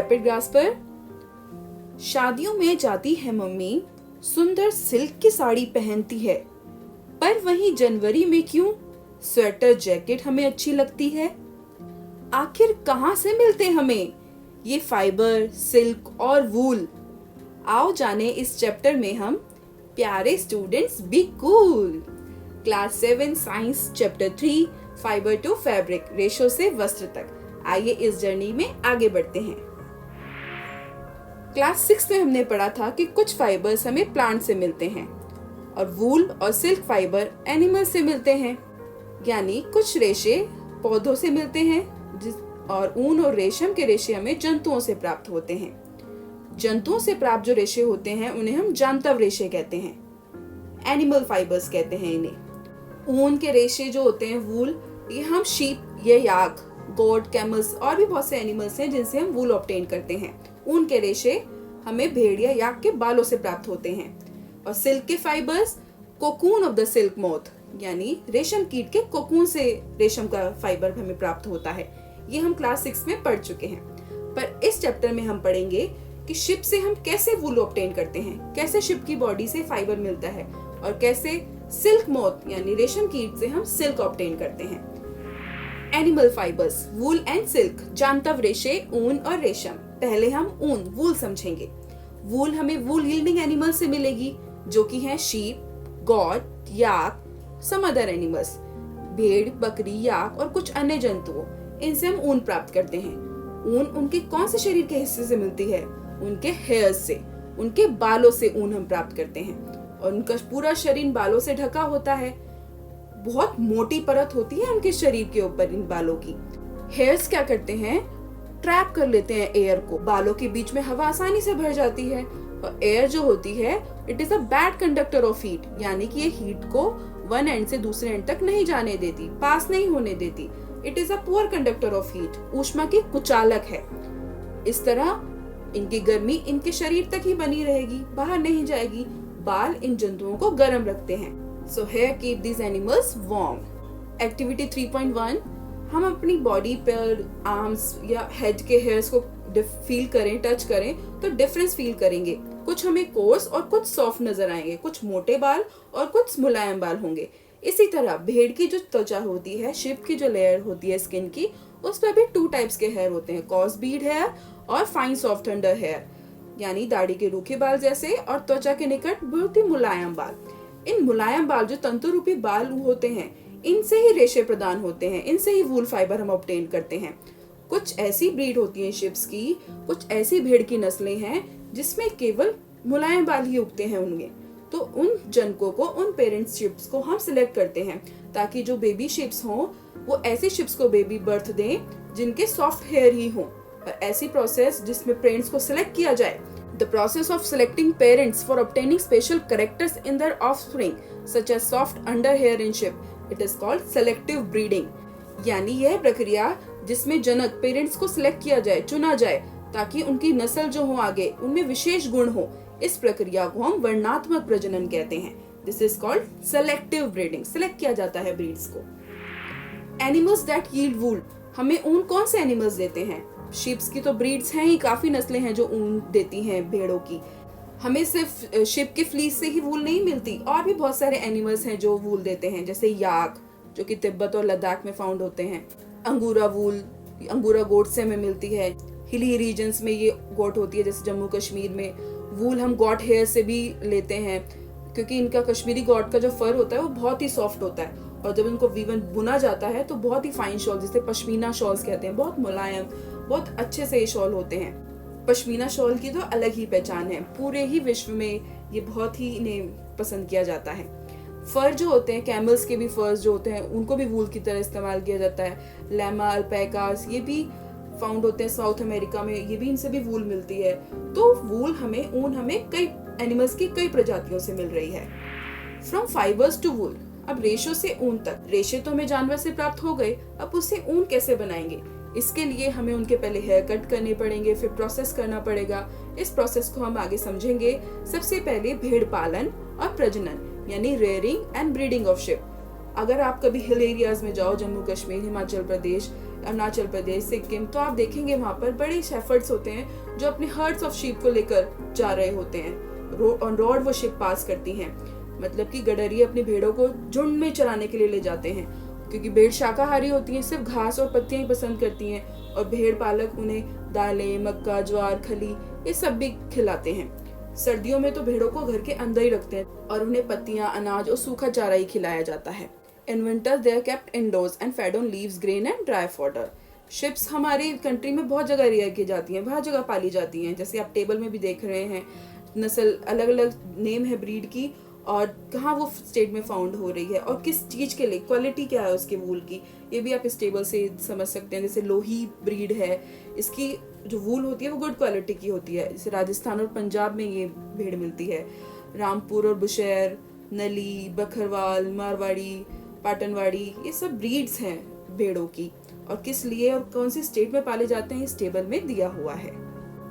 Rapid grass पर। शादियों में जाती है मम्मी, सुंदर सिल्क की साड़ी पहनती है, पर वहीं जनवरी में क्यों स्वेटर जैकेट हमें अच्छी लगती है। आखिर कहाँ से मिलते हमें ये फाइबर, सिल्क और वूल। आओ जाने इस चैप्टर में हम, प्यारे students be cool. Class 7 science chapter 3 fibre to fabric, रेशो से वस्त्र तक। आइए इस जर्नी में आगे बढ़ते हैं। क्लास 6 में हमने पढ़ा था कि कुछ फाइबर्स हमें प्लांट से मिलते हैं और वूल और सिल्क फाइबर एनिमल से मिलते हैं, यानी कुछ रेशे पौधों से मिलते हैं और ऊन और रेशम के रेशे हमें जंतुओं से प्राप्त होते हैं। जंतुओं से प्राप्त जो रेशे होते हैं उन्हें हम जांतव रेशे कहते हैं, एनिमल फाइबर्स कहते हैं इन्हें। ऊन के रेशे जो होते हैं वूल, ये हम शीप या याक, गोट, कैमल्स और भी बहुत से एनिमल्स हैं जिनसे हम वूल ऑब्टेन करते हैं। ऊन के रेशे हमें भेड़ या याक के बालों से प्राप्त होते हैं। और सिल्क के fibres cocoon of the silk moth, यानी रेशम कीट के कोकून से रेशम का फाइबर हमें प्राप्त होता है। ये हम क्लास 6 में पढ़ चुके हैं। पर इस चैप्टर में हम पढ़ेंगे कि शिप से हम कैसे वूल ऑब्टेन करते हैं, कैसे शिप की बॉडी से फाइबर मिलता है और कैसे सिल्क मोथ यानी रेशम कीट से हम सिल्क ऑब्टेन करते हैं। Animal fibres, wool and silk, जांतव रेशे, ऊन और रेशम। पहले हम ऊन, वूल समझेंगे। वूल हमें वूल यील्डिंग एनिमल से मिलेगी, जो कि हैं शीप, गॉट, याक, सम अदर एनिमल्स। भेड़, बकरी, याक और कुछ अन्य जंतुओं, इनसे हम ऊन प्राप्त करते हैं। ऊन उनके कौन से शरीर के हिस्से से मिलती है? उनके हेयर्स से, उनके बालों से ऊन हम प्राप्त करते हैं और उनका पूरा शरीर बालों से ढका होता है। बहुत मोटी परत होती है उनके शरीर के ऊपर इन बालों की। हेयर्स क्या करते हैं? ट्रैप कर लेते हैं एयर को। बालों के बीच में हवा आसानी से भर जाती है और एयर जो होती है, it is a bad conductor of heat, यानी कि ये हीट को वन एंड से दूसरे एंड तक नहीं जाने देती, पास नहीं होने देती। It is a poor conductor of heat, ऊष्मा की कुचालक है। इस तरह इनकी गर्मी इनके शरीर तक ही बनी रहेगी, बाहर नहीं जाएगी। बाल इन जंतुओं को गर्म रखते हैं। So here keep these animals warm. Activity 3.1, हम अपनी बॉडी पर आर्म्स या हेड के हेयर्स को फील करें, टच करें तो डिफरेंस फील करेंगे। कुछ हमें कोर्स और कुछ सॉफ्ट नजर आएंगे, कुछ मोटे बाल और कुछ मुलायम बाल होंगे। इसी तरह भेड़ की जो त्वचा होती है, शिप की जो लेयर होती है स्किन की, उस पर भी 2 टाइप्स के हेयर होते हैं, कॉर्स बीड हेयर और फाइन सॉफ्ट अंडर हेयर, यानी दाढ़ी के रूखे बाल जैसे और त्वचा के निकट बहुत ही मुलायम बाल। इन मुलायम बाल जो तंतु रूपी बाल होते हैं, इनसे ही रेशे प्रदान होते हैं, इनसे ही वूल फाइबर हम ऑब्टेन करते हैं। कुछ ऐसी ब्रीड होती है शिप्स की, कुछ ऐसी भेड़ की नस्लें हैं जिसमें केवल मुलायम बाल ही उगते हैं उनमें। तो उन जनकों को, उन पेरेंट्स शिप्स को हम सिलेक्ट करते हैं ताकि जो बेबी शिप्स हों वो ऐसे शिप्स को बेबी बर्थ दें जिनके सॉफ्ट हेयर ही हों। और ऐसी प्रोसेस जिसमें पेरेंट्स को सिलेक्ट किया जाए, the process of selecting parents for obtaining special characters in their offspring such as soft underhair in sheep, it is called selective breeding। यानी यह प्रक्रिया जिसमें जनक पेरेंट्स को सिलेक्ट किया जाए, चुना जाए ताकि उनकी नस्ल जो हो आगे उनमें विशेष गुण हो, इस प्रक्रिया को हम वर्णात्मक प्रजनन कहते हैं। This is called selective breeding. Select किया जाता है ब्रीड्स को। एनिमल्स दैट यील्ड वूल, हमें ऊन कौन से एनिमल्स देते हैं? शिप्स की तो ब्रीड्स हैं ही, काफी नस्लें हैं जो ऊन देती हैं भेड़ों की। हमें सिर्फ शिप के फ्लीस से ही वूल नहीं मिलती, और भी बहुत सारे एनिमल्स हैं जो वूल देते हैं, जैसे याक जो कि तिब्बत और लद्दाख में फाउंड होते हैं। अंगूरा वूल, अंगूरा गोट से हमें मिलती है। हिली रीजन्स में ये गोट होती है, जैसे जम्मू कश्मीर में। वूल हम गॉट हेयर से भी लेते हैं क्योंकि इनका कश्मीरी गॉट का जो फर होता है वो बहुत ही सॉफ्ट होता है और जब इनको वीवन बुना जाता है तो बहुत ही फाइन शॉल, जिसे पश्मीना शॉल्स कहते हैं, बहुत मुलायम, बहुत अच्छे से ये शॉल होते हैं। पश्मीना शॉल की तो अलग ही पहचान है, पूरे ही विश्व में ये बहुत ही इन्हें पसंद किया जाता है। फर जो होते हैं, कैमल्स के भी फर्स जो होते हैं, उनको भी वूल की तरह इस्तेमाल किया जाता है। लैमा, अल्पैकास, ये भी फाउंड होते हैं साउथ अमेरिका में, ये भी इनसे भी वूल मिलती है। तो वूल हमें, ऊन हमें कई एनिमल्स की कई प्रजातियों से मिल रही है। फ्रॉम फाइबर्स टू वूल, अब रेशो से ऊन तक। रेशे तो हमें जानवर से प्राप्त हो गए, अब उससे ऊन कैसे बनाएंगे? इसके लिए हमें उनके पहले हेयर कट करने पड़ेंगे, फिर प्रोसेस करना पड़ेगा। इस प्रोसेस को हम आगे समझेंगे। सबसे पहले भेड़ पालन और प्रजनन, यानी rearing and breeding of ship. अगर आप कभी हिल एरियाज में जाओ, जम्मू कश्मीर, हिमाचल प्रदेश, अरुणाचल प्रदेश, सिक्किम, तो आप देखेंगे वहाँ पर बड़े शेफर्ड्स होते हैं जो अपने हर्ड्स ऑफ शीप को लेकर जा रहे होते हैं। ऑन रोड वो शिप पास करती हैं, मतलब कि गडरिये अपनी भेड़ों को झुंड में चराने के लिए ले जाते हैं, क्योंकि भेड़ शाकाहारी होती हैं, सिर्फ घास और पत्तियां ही पसंद करती हैं, और भेड़ पालक उन्हें दालें, मक्का, ज्वार, खली ये सब भी खिलाते हैं। सर्दियों में तो भेड़ों को घर के अंदर ही रखते हैं और उन्हें पत्तियां, अनाज और सूखा चारा ही खिलाया जाता है। In winter they are kept indoors and fed on leaves, grain and dry fodder. Ships हमारी कंट्री में बहुत जगह रियर की जाती हैं, बहुत जगह पाली जाती हैं, जैसे आप टेबल में भी देख रहे हैं। नस्ल अलग अलग नेम है ब्रीड की, और कहाँ वो स्टेट में फाउंड हो रही है और किस चीज़ के लिए, क्वालिटी क्या है उसके वूल की, ये भी आप इस टेबल से समझ सकते हैं। जैसे लोही ब्रीड है, इसकी जो वूल होती है वो गुड क्वालिटी की होती है। जैसे राजस्थान और पंजाब में ये भेड़ मिलती है। रामपुर और बुशैर, नली, बखरवाल, मारवाड़ी, पाटनवाड़ी, ये सब ब्रीड्स हैं भेड़ों की, और किस लिए और कौन सी स्टेट में पाले जाते हैं इस टेबल में दिया हुआ है।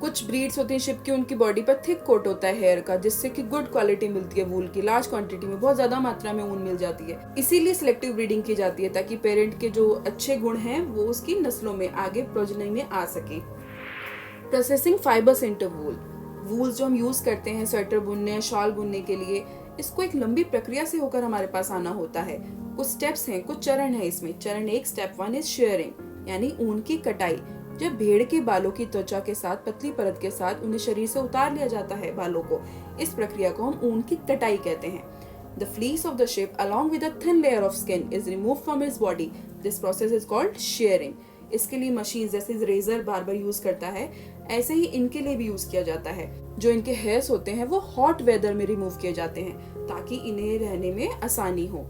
कुछ ब्रीड्स होती हैं शिप की, उनकी बॉडी पर थिक कोट होता है हेयर का, जिससे कि गुड क्वालिटी मिलती है वूल की, लार्ज क्वांटिटी में, बहुत ज्यादा मात्रा में ऊन मिल जाती है। इसीलिए सिलेक्टिव ब्रीडिंग की जाती है, ताकि पेरेंट के जो अच्छे गुण हैं वो उसकी नस्लों में आगे प्रोजनी में आ सके। प्रोसेसिंग फाइबर्स इनटू वूल। वूल्स जो हम यूज करते हैं स्वेटर बुनने, शॉल बुनने के लिए, इसको एक लंबी प्रक्रिया से होकर हमारे पास आना होता है। कुछ स्टेप्स हैं, कुछ चरण है इसमें। चरण 1, स्टेप 1 इज शेयरिंग, यानी ऊन की कटाई। जब भेड़ के बालों की त्वचा के साथ पतली परत के साथ उन्हें शरीर से उतार लिया जाता है बालों को, इस प्रक्रिया को हम ऊन की कटाई कहते हैं। The fleece of the sheep along with a thin layer of skin is removed from its body. This process is called shearing. इसके लिए मशीन जैसे रेजर बार्बर यूज करता है, ऐसे ही इनके लिए भी यूज किया जाता है। जो इनके हेयर्स होते हैं वो हॉट वेदर में रिमूव किए जाते हैं, ताकि इन्हें रहने में आसानी हो,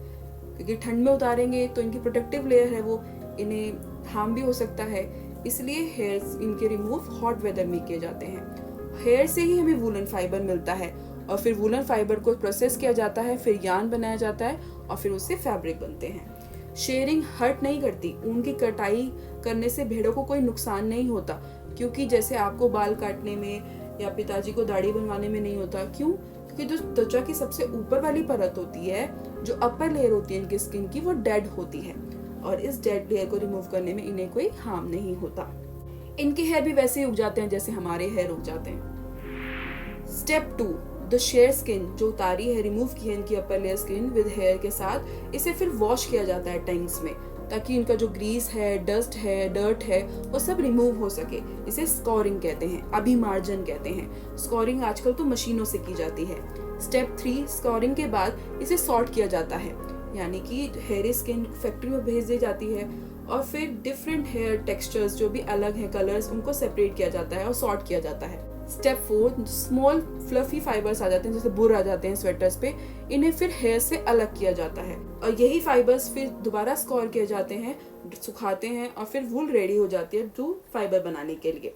क्योंकि ठंड में उतारेंगे तो इनकी प्रोटेक्टिव लेयर है वो, इन्हें हार्म भी हो सकता है, इसलिए हेयर्स इनके रिमूव हॉट वेदर में किए जाते हैं। हेयर से ही हमें वूलन फाइबर मिलता है, और फिर वूलन फाइबर को प्रोसेस किया जाता है, फिर यार्न बनाया जाता है, और फिर उससे फैब्रिक बनते हैं। शेयरिंग हर्ट नहीं करती। ऊन की कटाई करने से भेड़ों को कोई नुकसान नहीं होता, क्योंकि जैसे आपको बाल काटने में या पिताजी को दाढ़ी बनवाने में नहीं होता। क्यों? क्योंकि जो त्वचा की सबसे ऊपर वाली परत होती है, जो अपर लेयर होती है इनकी स्किन की, वो डेड होती है, और इस डेड लेयर को रिमूव करने में इन्हें कोई हार्म नहीं होता। इनके हेयर भी वैसे ही उग जाते हैं जैसे हमारे हेयर उग जाते हैं। स्टेप 2, द शेयर स्किन, जो उतारी है, रिमूव की है इनकी upper layer skin with hair के साथ, इसे फिर वॉश किया जाता है टैंक्स में, ताकि इनका जो ग्रीस है, डस्ट है, डर्ट है, वो सब रिमूव हो सके। इसे स्कोरिंग कहते हैं, अभिमार्जन कहते हैं। स्कोरिंग आजकल तो मशीनों से की जाती है। स्टेप 3, स्कोरिंग के बाद इसे सॉर्ट किया जाता है, यानी कि हेयर स्किन फैक्ट्री में भेज दी जाती है, और फिर डिफरेंट हेयर टेक्सचर्स जो भी अलग हैं, कलर्स, उनको सेपरेट किया जाता है और सॉर्ट किया जाता है। स्टेप 4, स्मॉल फ्लफी फाइबर्स आ जाते हैं, जैसे बुर आ जाते हैं स्वेटर्स पे, इन्हें फिर हेयर से अलग किया जाता है, और यही फाइबर्स फिर दोबारा स्कोर किए जाते हैं, सुखाते हैं, और फिर वूल रेडी हो जाती है टू फाइबर बनाने के लिए।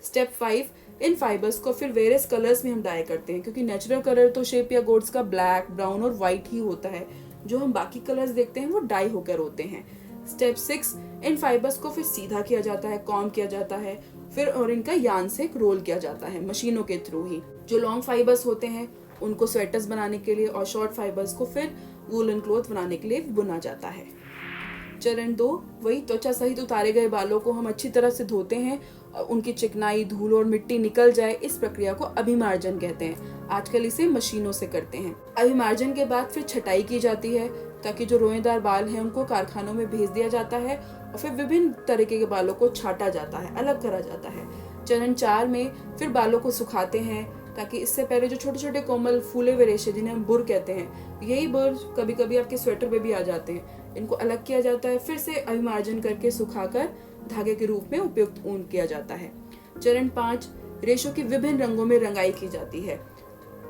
स्टेप 5, इन फाइबर्स को फिर वेरियस कलर्स में हम डाई करते हैं, क्योंकि नेचुरल कलर तो शेप या गोट्स का ब्लैक, ब्राउन और व्हाइट ही होता है। जो हम बाकी कलर्स देखते हैं वो डाई होकर होते हैं। स्टेप 6, इन फाइबर्स को फिर सीधा किया जाता है, कॉम किया जाता है, फिर और इनका यार्न से रोल किया जाता है मशीनों के थ्रू ही। जो लॉन्ग फाइबर्स होते हैं उनको स्वेटर्स बनाने के लिए, और शॉर्ट फाइबर्स को फिर वूलन क्लॉथ बनाने के लिए बुना जाता है। चरण 2, वही त्वचा सहित उतारे गए बालों को हम अच्छी तरह से धोते हैं और उनकी चिकनाई, धूल और मिट्टी निकल जाए, इस प्रक्रिया को अभिमार्जन कहते हैं। आजकल इसे मशीनों से करते हैं। अभिमार्जन के बाद फिर छटाई की जाती है, ताकि जो रोएदार बाल हैं उनको कारखानों में भेज दिया जाता है, और फिर विभिन्न तरीके के बालों को छाटा जाता है, अलग करा जाता है। चरण 4 में फिर बालों को सुखाते हैं, ताकि इससे पहले जो छोटे छोटे कोमल फूले हुए रेशे, जिन्हें हम बुर कहते हैं, यही बुर कभी कभी आपके स्वेटर पे भी आ जाते हैं, इनको अलग किया जाता है, फिर से अभिमार्जन करके सुखाकर धागे के रूप में उपयुक्त ऊन किया जाता है। चरण 5, रेशों की विभिन्न रंगों में रंगाई की जाती है,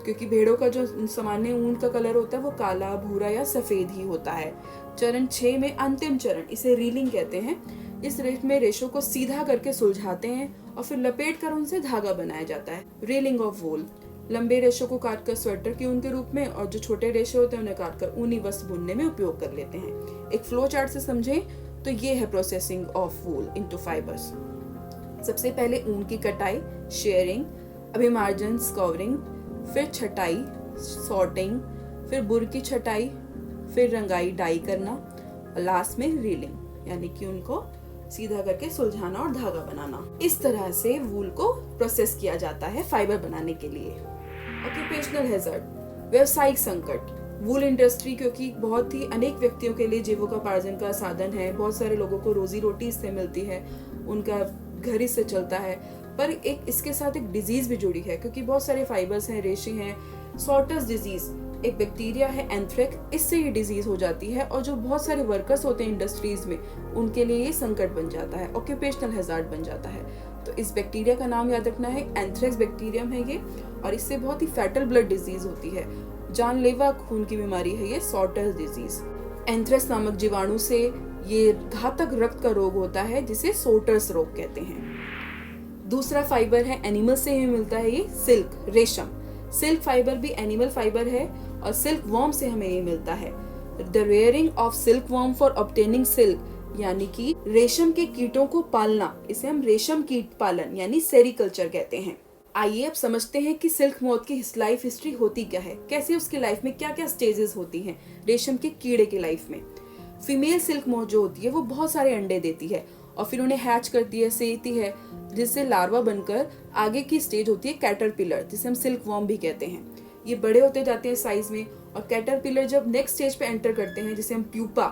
क्योंकि भेड़ों का जो सामान्य ऊन का कलर होता है वो काला, भूरा या सफेद ही होता है। चरण 6 में अंतिम चरण, इसे रीलिंग कहते हैं। इस रेश में रेशों को सीधा करके सुलझाते हैं और फिर लपेट कर उनसे धागा बनाया जाता है। रीलिंग ऑफ वूल, लंबे रेशों को काटकर स्वेटर की ऊन के रूप में, और जो छोटे रेशे होते हैं उन्हें काटकर ऊनी वस्त्र बुनने में उपयोग कर लेते हैं। एक फ्लो चार्ट से समझें तो ये है processing of wool into fibres. सबसे पहले ऊन की कटाई, शेयरिंग, अभिमार्जन, स्कोरिंग, फिर छटाई, सॉर्टिंग, फिर बुर की छटाई, फिर रंगाई, डाई करना, और लास्ट में रीलिंग, यानी कि उनको सीधा करके सुलझाना और धागा बनाना। इस तरह से वूल को प्रोसेस किया जाता है फाइबर बनाने के लिए। ऑक्यूपेशनल हैजर्ड, व्यवसायिक संकट। वूल इंडस्ट्री क्योंकि बहुत ही अनेक व्यक्तियों के लिए जीविकोपार्जन का साधन है, बहुत सारे लोगों को रोजी रोटी इससे मिलती है, उनका घर इससे चलता है, पर एक इसके साथ एक डिजीज भी जुड़ी है क्योंकि बहुत सारे फाइबर्स हैं, रेशे हैं। सॉर्टर्स डिजीज एक बैक्टीरिया है एंथ्रेक्स, इससे ये डिजीज हो जाती है और जो बहुत सारे वर्कर्स होते हैं इंडस्ट्रीज में उनके लिए ये संकट बन जाता है, ऑक्यूपेशनल हैजार्ड बन जाता है। तो इस बैक्टीरिया का नाम याद रखना है, एंथ्रेक्स बैक्टीरियम है ये, और इससे बहुत ही फैटल ब्लड डिजीज होती है, जानलेवा खून की बीमारी है ये सॉर्टर्स डिजीज। एंथ्रेक्स नामक जीवाणु से ये घातक रक्त का रोग होता है जिसे सोटर्स रोग कहते हैं। दूसरा फाइबर है, एनिमल से ही मिलता है ये, सिल्क, रेशम। सिल्क फाइबर भी एनिमल फाइबर है और सिल्क वर्म से हमें ये मिलता है। The rearing of silk worm for obtaining silk, यानी कि रेशम के कीटों को पालना, इसे हम रेशम कीट पालन यानी सेरीकल्चर कहते हैं। आइए अब समझते हैं कि सिल्क मोथ की लाइफ हिस्ट्री होती क्या है, कैसे उसकी लाइफ में क्या क्या स्टेजेस होती हैं रेशम के कीड़े की लाइफ में। फीमेल सिल्क मोथ जो होती है वो बहुत सारे अंडे देती है और फिर उन्हें हैच करती है, सेती है, जिससे लार्वा बनकर आगे की स्टेज होती है कैटरपिलर, जिसे हम सिल्क वर्म भी कहते हैं। ये बड़े होते जाते हैं साइज में और कैटरपिलर जब नेक्स्ट स्टेज पे एंटर करते हैं जिसे हम प्यूपा,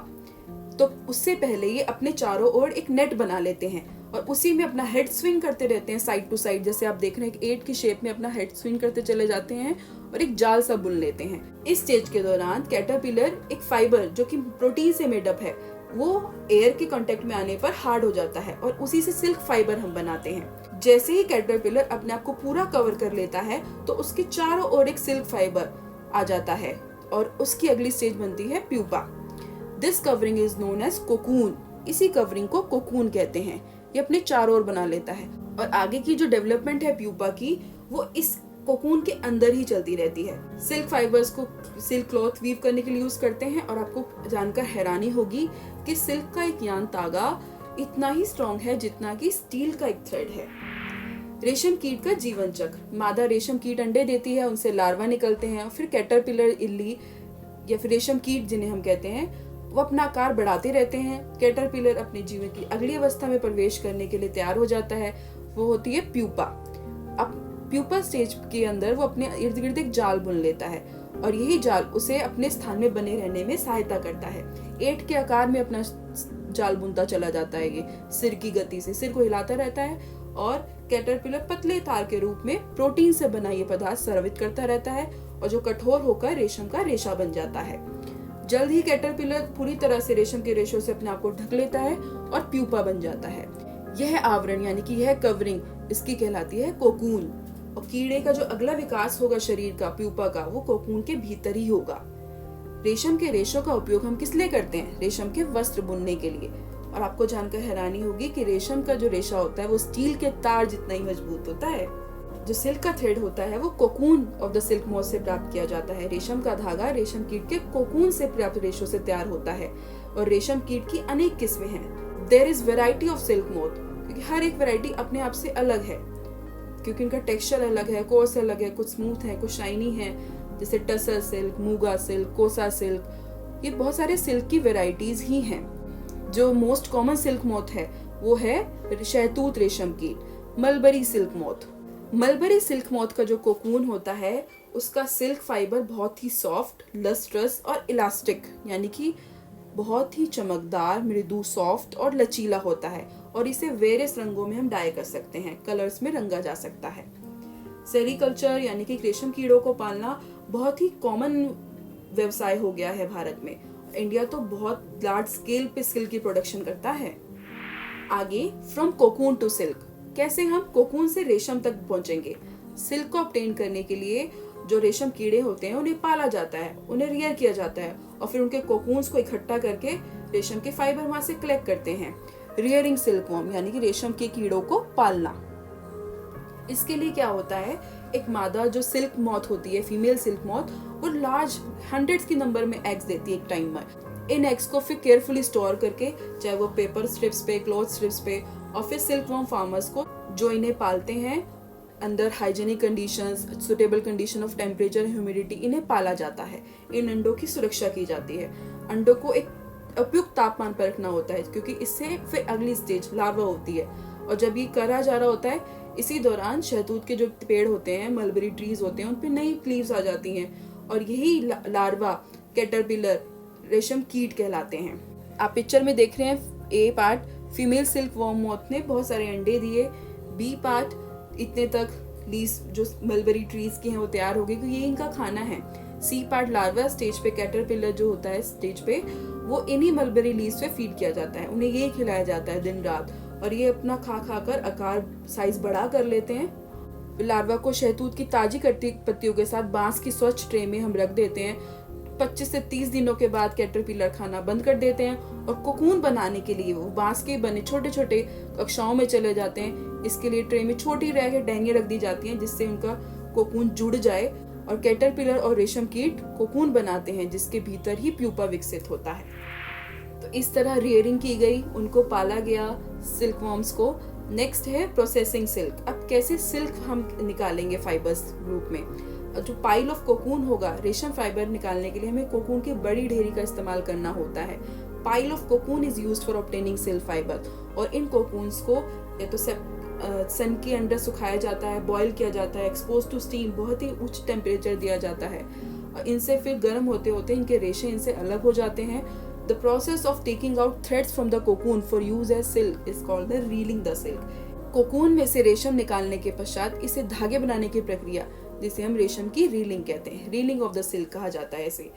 तो उससे पहले ये अपने चारों ओर एक नेट बना लेते हैं और उसी में अपना हेड स्विंग करते रहते हैं साइड टू साइड, जैसे आप देख रहे हैं एक 8 की शेप में अपना हेड स्विंग करते चले जाते हैं और एक जाल सा बुन लेते हैं। इस स्टेज के दौरान कैटरपिलर एक फाइबर जो कि प्रोटीन से मेडअप है वो एयर के कांटेक्ट में आने पर हार्ड हो जाता है और उसी से सिल्क फाइबर हम बनाते हैं। जैसे ही कैटरपिलर अपने आप को पूरा कवर कर लेता है तो उसके चारों ओर एक सिल्क फाइबर आ जाता है और उसकी अगली स्टेज बनती है pupa. This covering is known as cocoon. इसी कवरिंग को कोकून कहते हैं। ये अपने चारों ओर बना लेता है और आगे की जो डेवलपमेंट है प्यूपा की वो इस कोकून के अंदर ही चलती रहती है। सिल्क फाइबर्स को सिल्क क्लॉथ वीव करने के लिए यूज करते हैं और आपको जानकर हैरानी होगी कि सिल्क का एक यान तागा इतना ही स्ट्रॉन्ग है जितना कि स्टील का एक थ्रेड है। रेशम कीट का जीवन चक्र। मादा रेशम कीट अंडे देती है, उनसे लार्वा निकलते हैं और फिर कैटरपिलर, इल्ली या फिर रेशम कीट जिन्हें हम कहते हैं, वो अपना आकार बढ़ाते रहते हैं। कैटरपिलर अपने जीवन की अगली अवस्था में प्रवेश करने के लिए तैयार हो जाता है, वो होती है प्यूपा। अब प्यूपा स्टेज के अंदर वो अपने इर्द गिर्द एक जाल बुन लेता है और यही जाल उसे अपने स्थान में बने रहने में सहायता करता है। 8 के आकार में अपना जाल बुनता चला जाता है, ये सिर की गति से सिर को हिलाता रहता है और कैटरपिलर पतले तार के रूप में प्रोटीन से बना ये पदार्थ स्रावित करता रहता है और जो कठोर होकर रेशम का रेशा बन जाता है। जल्द ही कैटरपिलर पूरी तरह से रेशम के रेशों से अपने आप को ढक लेता है और प्यूपा बन जाता है। यह आवरण यानी कि यह कवरिंग इसकी कहलाती है कोकून। और कीड़े का जो अगला विकास होगा शरीर का, प्यूपा का, वो कोकून के भीतर ही होगा। रेशम के रेशों का उपयोग हम किस लिए करते हैं? रेशम के वस्त्र बुनने के लिए। और आपको जानकर हैरानी होगी कि रेशम का जो रेशा होता है वो स्टील के तार जितना ही मजबूत होता है। जो सिल्क का थ्रेड होता है वो cocoon of the silk moth से प्राप्त किया जाता है। रेशम का धागा रेशम कीट के कोकून से प्राप्त रेशों से तैयार होता है और रेशम कीट की अनेक किस्में हैं। There is variety of silk moth, क्योंकि हर एक वैरायटी अपने आप से अलग है, क्योंकि इनका टेक्सचर अलग है, कोर्स अलग है, कुछ स्मूथ है, कुछ शाइनी है, जैसे टसर सिल्क, मूगा सिल्क, कोसा सिल्क। ये बहुत सारे सिल्क की वेराइटीज ही हैं। जो मोस्ट कॉमन सिल्क मोथ है वो है शहतूत रेशम कीट, mulberry silk moth. Mulberry silk moth का जो कोकून होता है उसका सिल्क फाइबर बहुत ही सॉफ्ट, लस्ट्रस और इलास्टिक यानी कि बहुत ही चमकदार, मृदु, सॉफ्ट और लचीला होता है और इसे वेरियस रंगों में हम डाई कर सकते हैं, कलर्स में रंगा जा सकता है। सेरीकल्चर यानी कि रेशम कीड़ों को पालना बहुत ही कॉमन व्यवसाय हो गया है भारत में। इंडिया तो बहुत लार्ज स्केल पे सिल्क की प्रोडक्शन करता है। आगे फ्रॉम कोकून टू सिल्क, कैसे हम कोकून से रेशम तक पहुंचेंगे। सिल्क को ऑब्टेन करने के लिए जो रेशम कीड़े होते हैं उन्हें पाला जाता है, उन्हें रियर किया जाता है और फिर उनके कोकून्स को इकट्ठा करके रेशम के फाइबर वहां से कलेक्ट करते हैं। रियरिंग सिल्क वर्म यानी कि रेशम के कीड़ों को पालना। इसके लिए क्या होता है, एक मादा जो सिल्क मॉथ होती है, फीमेल सिल्क मॉथ, वो लार्ज हंड्रेड्स की नंबर में एग्स देती है एक टाइम में। इन एग्स को फिर केयरफुली स्टोर करके, चाहे वो पेपर स्ट्रिप्स पे, क्लॉथ स्ट्रिप्स पे, और फिर सिल्क वर्म फार्मर्स को जो इन्हें पालते हैं अंदर hygienic conditions, suitable condition of temperature, humidity, इन्हें पाला जाता है। इन अंडों की सुरक्षा की जाती है। अंडों को एक उपयुक्त तापमान पर रखना होता है, क्योंकि इससे फिर अगली स्टेज लार्वा होती है। और जब ये करा जा रहा होता है, इसी दौरान शहतूत के जो पेड़ होते हैं, मलबरी ट्रीज होते हैं, उन पे नई लीव्स आ जाती हैं और यही लार्वा कैटरपिलर रेशम कीट कहलाते हैं। आप पिक्चर में देख रहे हैं a part female silk worm moth ने बहुत सारे अंडे दिए, बी पार्ट इतने तक लीव्स जो मलबरी ट्रीज की हैं वो तैयार हो गई, क्योंकि ये इनका खाना है। सी पार्ट लार्वा स्टेज पे कैटरपिलर जो होता है स्टेज पे, वो इन्हीं मलबरी लीव्स पे फीड किया जाता है, उन्हें ये खिलाया जाता है दिन रात, और ये अपना खा खा कर आकार साइज बड़ा कर लेते हैं। लार्वा को शहतूत की ताजी कटी पत्तियों के साथ बांस की स्वच्छ ट्रे में हम रख देते हैं। 25 से 30 दिनों के बाद कैटरपिलर खाना बंद कर देते हैं और कोकून बनाने के लिए वो बांस के बने छोटे छोटे कक्षाओं में चले जाते हैं। इसके लिए ट्रे में छोटी रह के डैंगे रख दी जाती हैं, जिससे उनका कोकून जुड़ जाए और कैटरपिलर और रेशम कीट कोकून बनाते हैं, जिसके भीतर ही प्यूपा विकसित होता है। तो इस तरह रियरिंग की गई, उनको पाला गया सिल्क वॉर्म्स को। नेक्स्ट है प्रोसेसिंग सिल्क। अब कैसे सिल्क हम निकालेंगे फाइबर्स रूप में। जो पाइल ऑफ कोकून होगा, रेशम फाइबर निकालने के लिए हमें कोकून की बड़ी ढेरी का इस्तेमाल करना होता है। Pile of cocoon is used for obtaining silk fibre, और इन कोकून्स को या तो सन के अंडर सुखाया जाता है, बॉयल किया जाता है, एक्सपोज टू स्टीम, बहुत ही उच्च टेम्परेचर दिया जाता है, और इनसे फिर गर्म होते होते इनके रेशे इनसे अलग हो जाते हैं। The process of taking out threads from the cocoon for use as silk is called the reeling the silk. Cocoon में से रेशम निकालने के पश्चात इसे धागे बनाने की प्रक्रिया, जिसे हम रेशम की रीलिंग कहते हैं, रीलिंग ऑफ द सिल्क कहा जाता है इसे।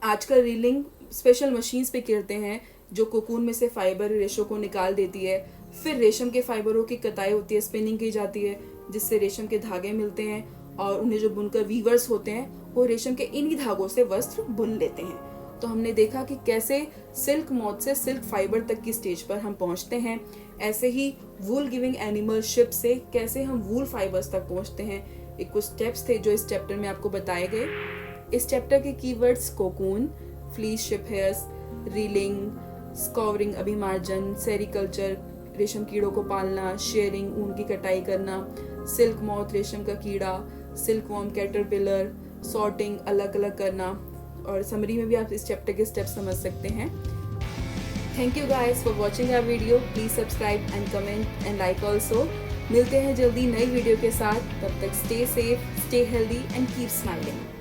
आजकल रीलिंग स्पेशल मशीन्स पे करते हैं, जो कोकून में से फाइबर रेशों को निकाल देती है। फिर रेशम के फाइबरों की कताई होती है, स्पिनिंग की जाती है, जिससे रेशम के धागे मिलते हैं, और उन्हें जो बुनकर वीवर्स होते हैं वो रेशम के इन्हीं धागों से वस्त्र बुन लेते हैं। तो हमने देखा कि कैसे सिल्क मॉथ से सिल्क फाइबर तक की स्टेज पर हम पहुंचते हैं। ऐसे ही वूल गिविंग एनिमल शिप से कैसे हम वूल फाइबर्स तक पहुंचते हैं। एक कुछ स्टेप्स थे जो इस चैप्टर में आपको बताए गए। इस चैप्टर के keywords cocoon, fleece sheep hairs, reeling, scouring अभिमार्जन, सेरिकल्चर रेशम कीड़ों को पालना, शेयरिंग ऊन की कटाई करना, सिल्क मॉथ रेशम का कीड़ा, सिल्क वॉर्म कैटरपिलर, सॉर्टिंग अलग अलग करना, और समरी में भी आप इस चैप्टर के स्टेप्स समझ सकते हैं। Thank you guys for watching our video. Please subscribe and comment and like also. मिलते हैं जल्दी नई वीडियो के साथ। तब तक stay safe, stay healthy and keep smiling.